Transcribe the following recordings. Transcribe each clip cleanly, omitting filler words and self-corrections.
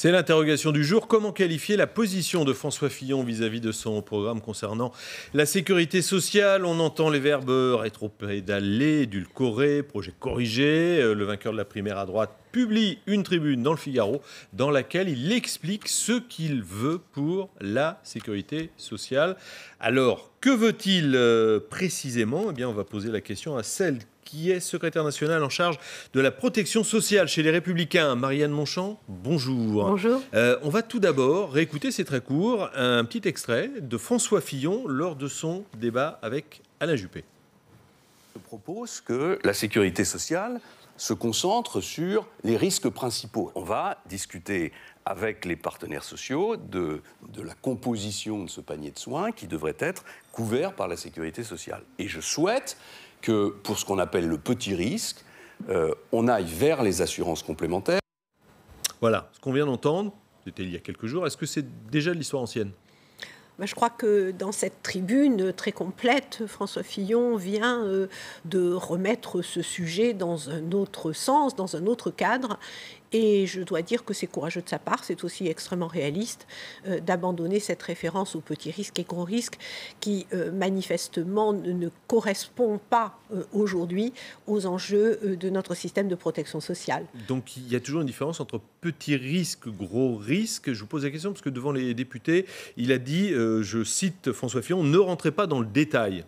C'est l'interrogation du jour. Comment qualifier la position de François Fillon vis-à-vis de son programme concernant la sécurité sociale? On entend les verbes rétropédaler, édulcorer, projet corrigé. Le vainqueur de la primaire à droite publie une tribune dans le Figaro dans laquelle il explique ce qu'il veut pour la sécurité sociale. Alors, que veut-il précisément? Eh bien, on va poser la question à celle qui est secrétaire nationale en charge de la protection sociale chez les Républicains. Marianne Monchamp, bonjour. Bonjour. On va tout d'abord réécouter, c'est très court, un petit extrait de François Fillon lors de son débat avec Alain Juppé. Je propose que la sécurité sociale se concentre sur les risques principaux. On va discuter avec les partenaires sociaux de la composition de ce panier de soins qui devrait être couvert par la sécurité sociale. Et je souhaite que, pour ce qu'on appelle le petit risque, on aille vers les assurances complémentaires. Voilà, ce qu'on vient d'entendre, c'était il y a quelques jours. Est-ce que c'est déjà de l'histoire ancienne ? Je crois que dans cette tribune très complète, François Fillon vient de remettre ce sujet dans un autre sens, dans un autre cadre. Et je dois dire que c'est courageux de sa part, c'est aussi extrêmement réaliste d'abandonner cette référence aux petits risques et gros risques qui manifestement ne correspond pas aujourd'hui aux enjeux de notre système de protection sociale. Donc il y a toujours une différence entre petits risques, gros risques. Je vous pose la question parce que devant les députés, il a dit, je cite François Fillon, « Ne rentrez pas dans le détail ».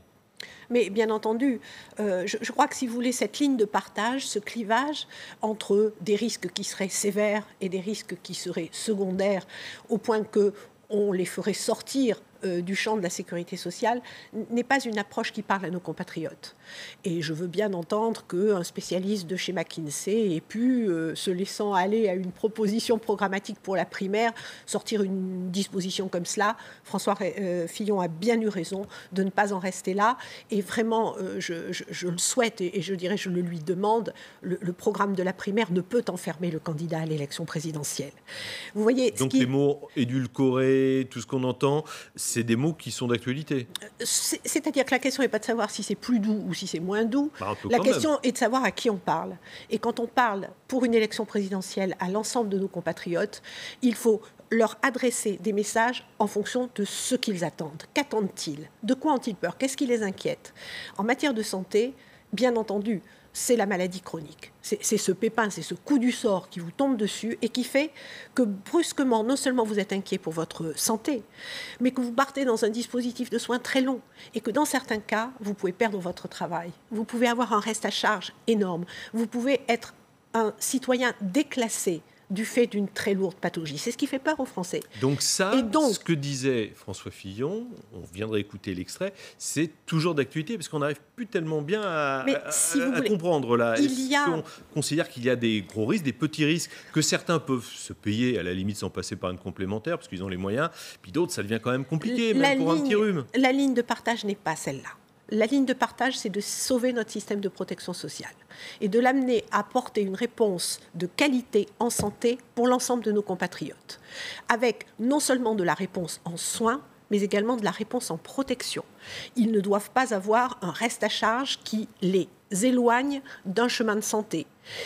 Mais bien entendu, je crois que si vous voulez, cette ligne de partage, ce clivage entre des risques qui seraient sévères et des risques qui seraient secondaires, au point qu'on les ferait sortir du champ de la sécurité sociale, n'est pas une approche qui parle à nos compatriotes. Et je veux bien entendre qu'un spécialiste de chez McKinsey ait pu, se laissant aller à une proposition programmatique pour la primaire, sortir une disposition comme cela. François Fillon a bien eu raison de ne pas en rester là. Et vraiment, je le souhaite et je dirais, je le lui demande, le programme de la primaire ne peut enfermer le candidat à l'élection présidentielle. Vous voyez, donc les mots édulcorés, tout ce qu'on entend, c'est des mots qui sont d'actualité. C'est-à-dire que la question n'est pas de savoir si c'est plus doux ou si c'est moins doux. La question est de savoir à qui on parle. Et quand on parle pour une élection présidentielle à l'ensemble de nos compatriotes, il faut leur adresser des messages en fonction de ce qu'ils attendent. Qu'attendent-ils? De quoi ont-ils peur? Qu'est-ce qui les inquiète? En matière de santé, bien entendu, c'est la maladie chronique. C'est ce pépin, c'est ce coup du sort qui vous tombe dessus et qui fait que brusquement, non seulement vous êtes inquiet pour votre santé, mais que vous partez dans un dispositif de soins très long et que dans certains cas, vous pouvez perdre votre travail. Vous pouvez avoir un reste à charge énorme. Vous pouvez être un citoyen déclassé du fait d'une très lourde pathologie. C'est ce qui fait peur aux Français. Donc ça, ce que disait François Fillon, on viendrait écouter l'extrait, c'est toujours d'actualité, parce qu'on n'arrive plus tellement bien à comprendre là. Est-ce qu'on considère qu'il y a des gros risques, des petits risques, que certains peuvent se payer, à la limite sans passer par une complémentaire, parce qu'ils ont les moyens, puis d'autres, ça devient quand même compliqué, même pour un petit rhume. La ligne de partage n'est pas celle-là. La ligne de partage, c'est de sauver notre système de protection sociale et de l'amener à apporter une réponse de qualité en santé pour l'ensemble de nos compatriotes, avec non seulement de la réponse en soins, mais également de la réponse en protection. Ils ne doivent pas avoir un reste à charge qui les éloigne d'un chemin de santé.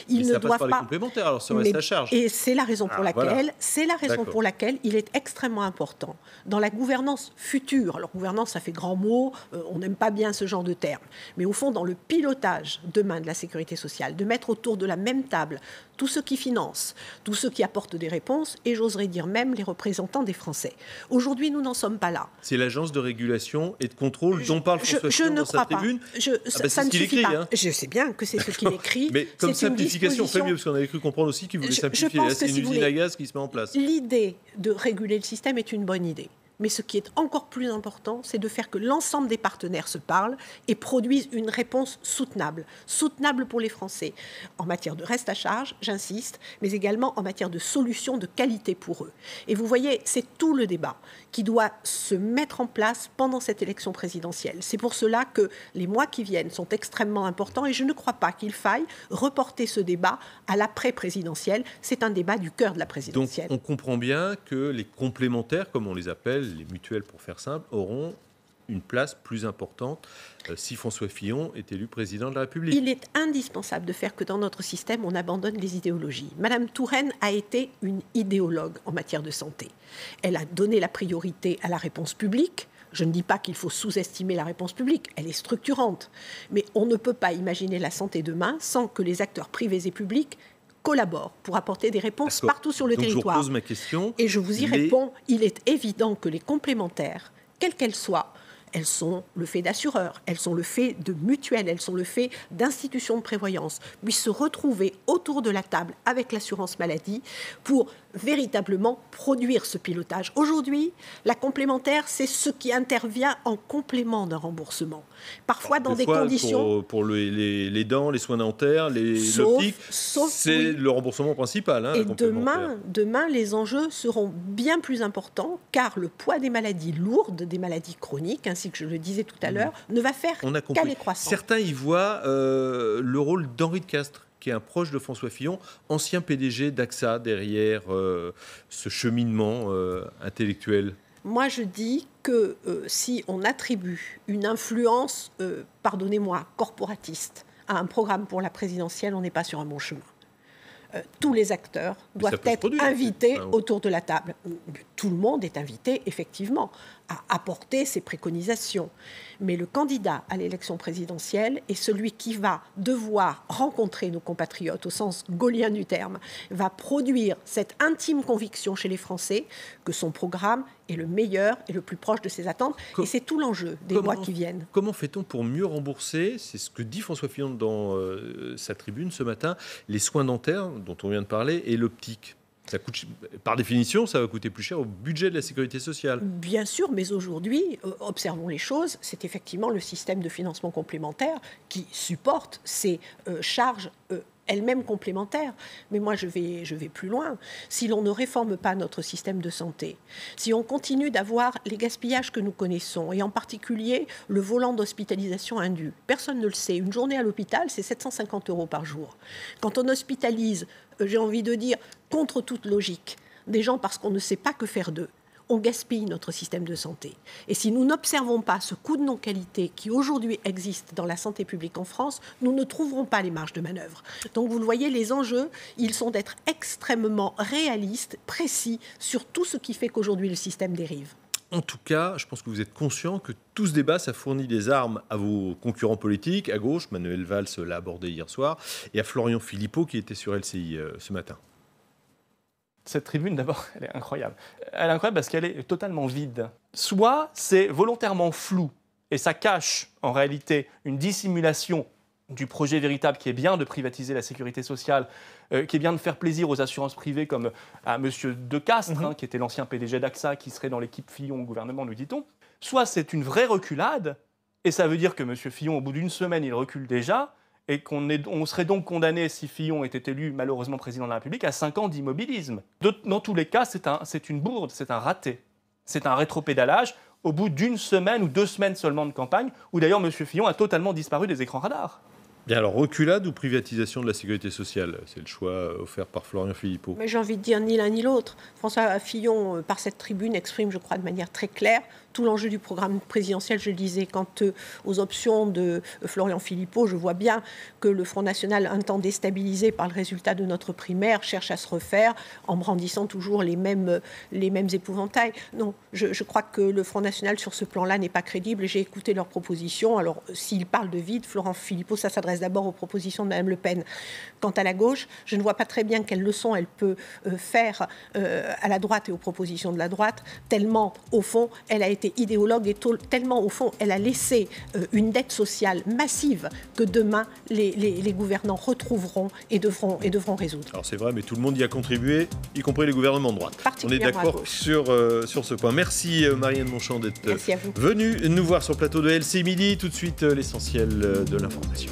Ils ne doivent pas les complémentaires, alors ce reste à charge. Et c'est la raison pour laquelle il est extrêmement important dans la gouvernance future. Alors gouvernance, ça fait grand mot, on n'aime pas bien ce genre de terme, mais au fond, dans le pilotage demain de la sécurité sociale, de mettre autour de la même table tous ceux qui financent, tous ceux qui apportent des réponses, et j'oserais dire même les représentants des Français. Aujourd'hui, nous n'en sommes pas là. C'est l'agence de régulation et de contrôle dont parle François Fillon dans sa tribune. Ça ne suffit pas. Je sais bien que c'est ce qu'il écrit. Mais comme simplification, on fait mieux, parce qu'on avait cru comprendre aussi qu'il voulait simplifier. Là, c'est une usine à gaz qui se met en place. L'idée de réguler le système est une bonne idée. Mais ce qui est encore plus important, c'est de faire que l'ensemble des partenaires se parlent et produisent une réponse soutenable. Soutenable pour les Français, en matière de reste à charge, j'insiste, mais également en matière de solutions de qualité pour eux. Et vous voyez, c'est tout le débat qui doit se mettre en place pendant cette élection présidentielle. C'est pour cela que les mois qui viennent sont extrêmement importants et je ne crois pas qu'il faille reporter ce débat à l'après-présidentielle. C'est un débat du cœur de la présidentielle. Donc on comprend bien que les complémentaires, comme on les appelle, les mutuelles pour faire simple, auront une place plus importante si François Fillon est élu président de la République. Il est indispensable de faire que dans notre système, on abandonne les idéologies. Madame Touraine a été une idéologue en matière de santé. Elle a donné la priorité à la réponse publique. Je ne dis pas qu'il faut sous-estimer la réponse publique, elle est structurante. Mais on ne peut pas imaginer la santé demain sans que les acteurs privés et publics collaborent pour apporter des réponses partout sur le territoire. Je vous repose ma question. Et je vous y réponds, il est évident que les complémentaires, quelles qu'elles soient, elles sont le fait d'assureurs, elles sont le fait de mutuelles, elles sont le fait d'institutions de prévoyance, puissent se retrouver autour de la table avec l'assurance maladie pour véritablement produire ce pilotage. Aujourd'hui, la complémentaire, c'est ce qui intervient en complément d'un remboursement. Parfois dans des conditions... Pour les dents, les soins dentaires, l'optique, c'est le remboursement principal. Et demain, les enjeux seront bien plus importants, car le poids des maladies lourdes, des maladies chroniques, ainsi que je le disais tout à l'heure, ne va faire qu'aller croissant. Certains y voient le rôle d'Henri de Castres, qui est un proche de François Fillon, ancien PDG d'AXA, derrière ce cheminement intellectuel. Moi, je dis que si on attribue une influence, pardonnez-moi, corporatiste à un programme pour la présidentielle, on n'est pas sur un bon chemin. Tous les acteurs doivent être invités autour de la table. Tout le monde est invité, effectivement, à apporter ses préconisations. Mais le candidat à l'élection présidentielle est celui qui va devoir rencontrer nos compatriotes, au sens gaullien du terme, va produire cette intime conviction chez les Français que son programme est le meilleur et le plus proche de ses attentes. Et c'est tout l'enjeu des mois qui viennent. Comment fait-on pour mieux rembourser, c'est ce que dit François Fillon dans sa tribune ce matin, les soins dentaires dont on vient de parler et l'optique? Ça coûte, par définition, ça va coûter plus cher au budget de la sécurité sociale. Bien sûr, mais aujourd'hui, observons les choses, c'est effectivement le système de financement complémentaire qui supporte ces charges elles-mêmes complémentaires. Mais moi, je vais plus loin. Si l'on ne réforme pas notre système de santé, si on continue d'avoir les gaspillages que nous connaissons, et en particulier le volant d'hospitalisation indu, personne ne le sait, une journée à l'hôpital, c'est 750 € par jour. Quand on hospitalise, j'ai envie de dire, contre toute logique, des gens parce qu'on ne sait pas que faire d'eux, on gaspille notre système de santé. Et si nous n'observons pas ce coût de non-qualité qui aujourd'hui existe dans la santé publique en France, nous ne trouverons pas les marges de manœuvre. Donc vous le voyez, les enjeux, ils sont d'être extrêmement réalistes, précis sur tout ce qui fait qu'aujourd'hui le système dérive. En tout cas, je pense que vous êtes conscient que tout ce débat, ça fournit des armes à vos concurrents politiques. À gauche, Manuel Valls l'a abordé hier soir, et à Florian Philippot qui était sur LCI ce matin. Cette tribune, d'abord, elle est incroyable. Elle est incroyable parce qu'elle est totalement vide. Soit c'est volontairement flou et ça cache en réalité une dissimulation du projet véritable qui est bien de privatiser la sécurité sociale, qui est bien de faire plaisir aux assurances privées comme à M. De Castres, qui était l'ancien PDG d'AXA, qui serait dans l'équipe Fillon au gouvernement, nous dit-on. Soit c'est une vraie reculade et ça veut dire que M. Fillon, au bout d'une semaine, il recule déjà, et on serait donc condamné, si Fillon était élu malheureusement président de la République, à 5 ans d'immobilisme. Dans tous les cas, c'est une bourde, c'est un raté. C'est un rétropédalage au bout d'une semaine ou 2 semaines seulement de campagne, où d'ailleurs M. Fillon a totalement disparu des écrans radars. Bien alors, reculade ou privatisation de la sécurité sociale? C'est le choix offert par Florian Philippot. Mais j'ai envie de dire ni l'un ni l'autre. François Fillon, par cette tribune, exprime, je crois, de manière très claire tout l'enjeu du programme présidentiel. Je le disais, quant aux options de Florian Philippot, je vois bien que le Front National, un temps déstabilisé par le résultat de notre primaire, cherche à se refaire en brandissant toujours les mêmes épouvantails. Non, je crois que le Front National, sur ce plan-là, n'est pas crédible. J'ai écouté leurs propositions. Alors, s'il parle de vide, Florian Philippot, ça s'adresse d'abord aux propositions de Mme Le Pen. Quant à la gauche, je ne vois pas très bien quelle leçon elle peut faire à la droite et aux propositions de la droite, tellement, au fond, elle a été idéologue et tellement, au fond, elle a laissé une dette sociale massive que demain, les gouvernants retrouveront et devront résoudre. Alors c'est vrai, mais tout le monde y a contribué, y compris les gouvernements de droite. On est d'accord sur ce point. Merci Marianne Monchamp d'être venue nous voir sur le plateau de LCI Midi. Tout de suite, l'essentiel de l'information.